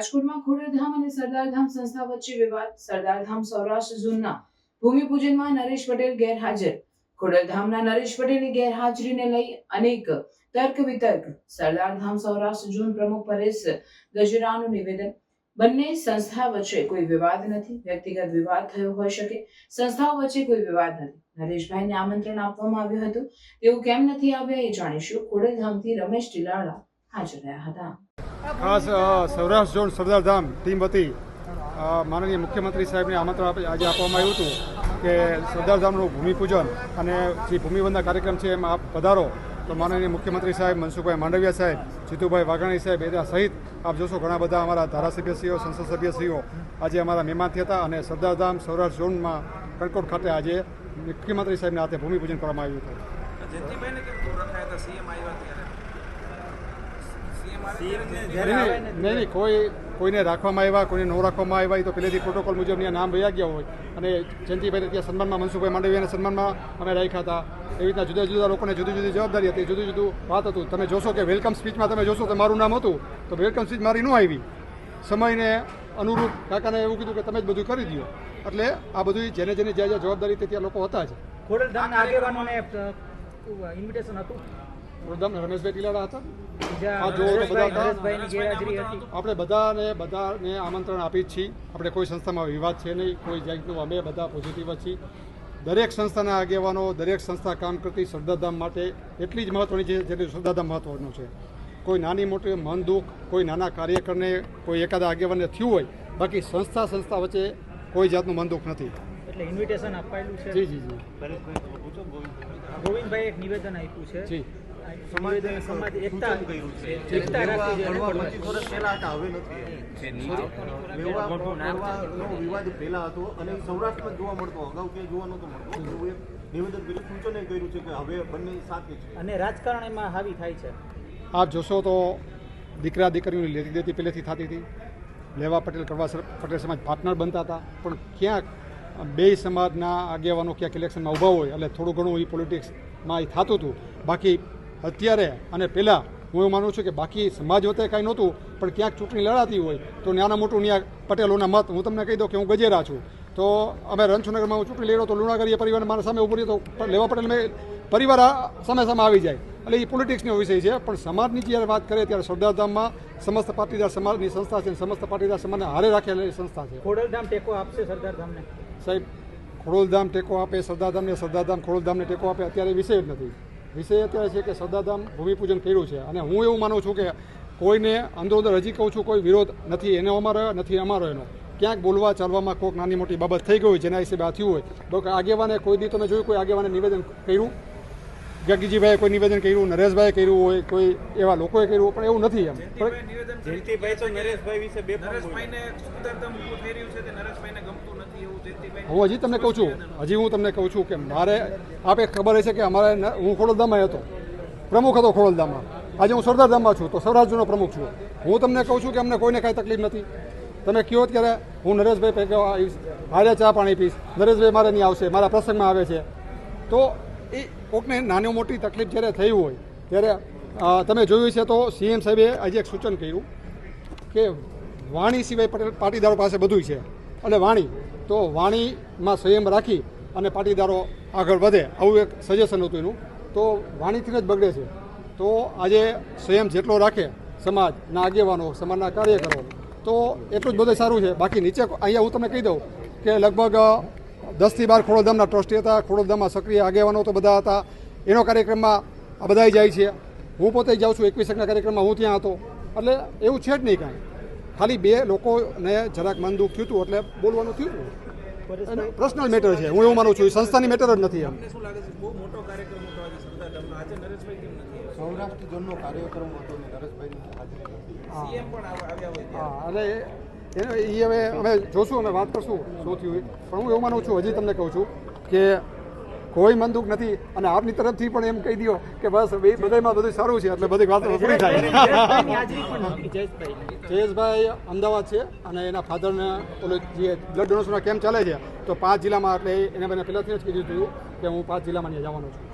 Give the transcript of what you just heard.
રાજકોટમાં ખોડલધામ અને સરદારધામ સંસ્થા વચ્ચે વિવાદ. સરદારધામ સૌરાષ્ટ્ર ઝોનના ભૂમિપૂજનમાં નરેશ પટેલ ગેરહાજર. ખોડલધામના નરેશ પટેલની ગેરહાજરીને લઈ અનેક તર્ક વિતર્ક. સરદારધામ સૌરાષ્ટ્ર ઝોન પ્રમુખ પરેશ ગજરાનું નિવેદન. બંને સંસ્થા વચ્ચે કોઈ વિવાદ નથી. વ્યક્તિગત વિવાદ થયો હોઈ શકે, સંસ્થાઓ વચ્ચે કોઈ વિવાદ નથી. નરેશભાઈને આમંત્રણ આપવામાં આવ્યું હતું, તેઓ કેમ નથી આવ્યા એ જાણીશું. ખોડલધામથી રમેશ ટીલાળા હાજર રહ્યા હતા. ખાસ સૌરાષ્ટ્ર ઝોન સરદારધામ ટીમ વતી માનનીય મુખ્યમંત્રી સાહેબને આમંત્રણ આજે આપવામાં આવ્યું હતું કે સરદારધામનું ભૂમિપૂજન અને જે ભૂમિવંદના કાર્યક્રમ છે એમાં આપ પધારો. તો માનનીય મુખ્યમંત્રી સાહેબ, મનસુખભાઈ માંડવિયા સાહેબ, જીતુભાઈ વાઘાણી સાહેબ એના સહિત આપ જોશો ઘણા બધા અમારા ધારાસભ્યશ્રીઓ, સંસદ સભ્યશ્રીઓ આજે અમારા મહેમાન થયા હતા. અને સરદારધામ સૌરાષ્ટ્ર ઝોનમાં કણકોટ ખાતે આજે મુખ્યમંત્રી સાહેબના હાથે ભૂમિપૂજન કરવામાં આવ્યું હતું. નહીં, કોઈને રાખવામાં આવ્યા, કોઈને ન રાખવામાં આવ્યા, એ તો પહેલેથી પ્રોટોકોલ મુજબની નામ વયા ગયા હોય. અને જયંતિભાઈને ત્યાં સન્માનમાં, મનસુખભાઈ માંડવિયાના સન્માનમાં અમે રાખ્યા હતા. એવી રીતના જુદા જુદા લોકોને જુદી જુદી જવાબદારી હતી, જુદું જુદું વાત હતું. તમે જોશો કે વેલકમ સ્પીચમાં તમે જોશો તો મારું નામ હતું, તો વેલકમ સ્પીચ મારી ન આવી. સમયને અનુરૂપ કાકાને એવું કીધું કે તમે જ બધું કરી દો. એટલે આ બધું જેને જેને જ્યાં જ્યાં જવાબદારી હતી ત્યાં લોકો હતા જ. ખોડલધામના આગેવાનોને ઇન્વિટેશન હતું. ખોડલધામ રમેશભાઈ ટીલાળા હતા. આપણે બધાને આમંત્રણ આપી જ છીએ. આપણે કોઈ સંસ્થામાં વિવાદ છે નહીં, કોઈ જાતનું. અમે બધા પોઝિટિવ જ છીએ. દરેક સંસ્થાના આગેવાનો, દરેક સંસ્થા કામ કરતી સરદારધામ માટે એટલી જ મહત્વની છે જેટલું સરદારધામ મહત્વનું છે. કોઈ નાની મોટી મન દુઃખ કોઈ નાના કાર્યકરને, કોઈ એકાદા આગેવાનને થયું હોય, બાકી સંસ્થા વચ્ચે કોઈ જાતનું મન દુઃખ નથી. એટલે ઇન્વિટેશન અપાયેલું છે. જી જી જી. ગોવિંદભાઈ એક નિવેદન આપ્યું છે. જી. સમાજ એકતા વિવાદ પહેલા હતો અને સૌરાષ્ટ્રમાં જોવા મળતો, અગાઉ ક્યાંય જોવા નતો મળતો. એવું એક નિવેદન કર્યું, સૂચન કર્યું છે કે હવે બંને સાથે છે અને રાજકારણ એમાં હાવી થાય છે. આપ જોશો તો દીકરા દીકરીઓની લેતી દેતી પહેલેથી થતી હતી. લેવા પટેલ, કરવા પટેલ સમાજ પાર્ટનર બનતા હતા. પણ ક્યાંક બે સમાજના આગેવાનો ક્યાંક ઇલેક્શનમાં ઊભા હોય એટલે થોડું ઘણું એ પોલિટિક્સમાં એ થતું હતું. બાકી અત્યારે અને પહેલાં હું એવું માનું છું કે બાકી સમાજ વચ્ચે કાંઈ નહોતું, પણ ક્યાંક ચૂંટણી લડાતી હોય તો નાના મોટું ત્યાં પટેલોના મત. હું તમને કહી દઉં કે હું ગજેરા છું, તો અમે રણછોડનગરમાં હું ચૂંટણી લડ્યો તો લુણાગરીએ પરિવાર મારા સામે ઉભો રહ્યો તો લેવા પટેલ મેં પરિવાર સામે સામે આવી જાય. એટલે એ પોલિટિક્સનો વિષય છે. પણ સમાજની જ્યારે વાત કરીએ ત્યારે સરદારધામમાં સમસ્ત પાટીદાર સમાજની સંસ્થા છે. સમસ્ત પાટીદાર સમાજને હારે રાખેલી સંસ્થા છે. ખોડલધામ ટેકો આપશે સરદારધામને? સાહેબ, ખોડલધામ ટેકો આપે સરદારધામને, સરદારધામ ખોડલધામને ટેકો આપે, અત્યારે વિષય જ નથી. વિષય અત્યારે છે કે સરદારધામ ભૂમિપૂજન કર્યું છે. અને હું એવું માનું છું કે કોઈને અંદરોઅંદર હજી કહું છું કોઈ વિરોધ નથી એનો અમારો, નથી અમારો એનો. ક્યાંક બોલવા ચાલવામાં કોઈક નાની મોટી બાબત થઈ ગઈ હોય જેના હિસાબે આ થયું હોય. તો આગેવાને કોઈ દી તમે જોયું કોઈ આગેવાને નિવેદન કર્યું? જગજીભાઈએ કોઈ નિવેદન કર્યું, નરેશભાઈએ કર્યું હોય, કોઈ એવા લોકોએ કર્યું, પણ એવું નથી. એમ જયંતિભાઈ તો નરેશભાઈ વિશે હું હજી તમને કહું છું કે મારે આપે ખબર છે કે અમારે, હું ખોડલધામમાં હતો, પ્રમુખ હતો ખોડલધામમાં. આજે હું સરદારધામમાં છું, તો સૌરાષ્ટ્રનો પ્રમુખ છું. હું તમને કહું છું કે અમને કોઈને કાંઈ તકલીફ નથી. તમે કહો ત્યારે હું નરેશભાઈ પૈકી આવીશ, હારે ચા પાણી પીશ. નરેશભાઈ મારે નહીં આવશે, મારા પ્રસંગમાં આવે છે. તો એ કોઈકને નાની મોટી તકલીફ જ્યારે થઈ હોય ત્યારે તમે જોયું છે તો સીએમ સાહેબે આજે એક સૂચન કર્યું કે વાણી સિવાય પાટીદારો પાસે બધું છે. એટલે વાણી, તો વાણીમાં સંયમ રાખી અને પાટીદારો આગળ વધે, આવું એક સજેશન હતું એનું. તો વાણીથી જ બગડે છે. તો આજે સંયમ જેટલો રાખે સમાજના આગેવાનો, સમાજના કાર્યકરો, તો એટલું જ બધું સારું છે. બાકી નીચે અહીંયા હું તમને કહી દઉં કે લગભગ 10 થી 12 ખોડલધામના ટ્રસ્ટી હતા. ખોડલધામમાં સક્રિય આગેવાનો તો બધા હતા. એનો કાર્યક્રમમાં આ બધાય જાય છે. હું પોતે જાઉં છું 21 કાર્યક્રમમાં, હું ત્યાં હતો. એટલે એવું છે જ નહીં કાંઈ. ખાલી બે લોકોને જરાક મન દુઃખ થયું હતું એટલે બોલવાનું થયું હતું. પર્સનલ મેટર છે, હું એવું માનું છું. સંસ્થાની મેટર જ નથી. એમ સૌરાષ્ટ્ર ઝોનનો કાર્યક્રમ હતો ને નરેશભાઈ અને એ હવે અમે જોશું, અમે વાત કરશું શું થયું. પણ હું એવું માનું છું, હજી તમને કહું છું કે કોઈ મન દુઃખ નથી. અને આપની તરફથી પણ એમ કહી દો કે બસ બધામાં બધું સારું છે, એટલે બધી વાત પૂરી થાય. જયેશભાઈ અમદાવાદ છે અને એના ફાધરને ઓલો જે બ્લડ ડોનેશનનો કેમ્પ ચાલે છે, તો 5 જિલ્લામાં, એટલે એને મને પહેલાંથી જ કીધું હતું કે હું 5 જિલ્લામાં જવાનો છું.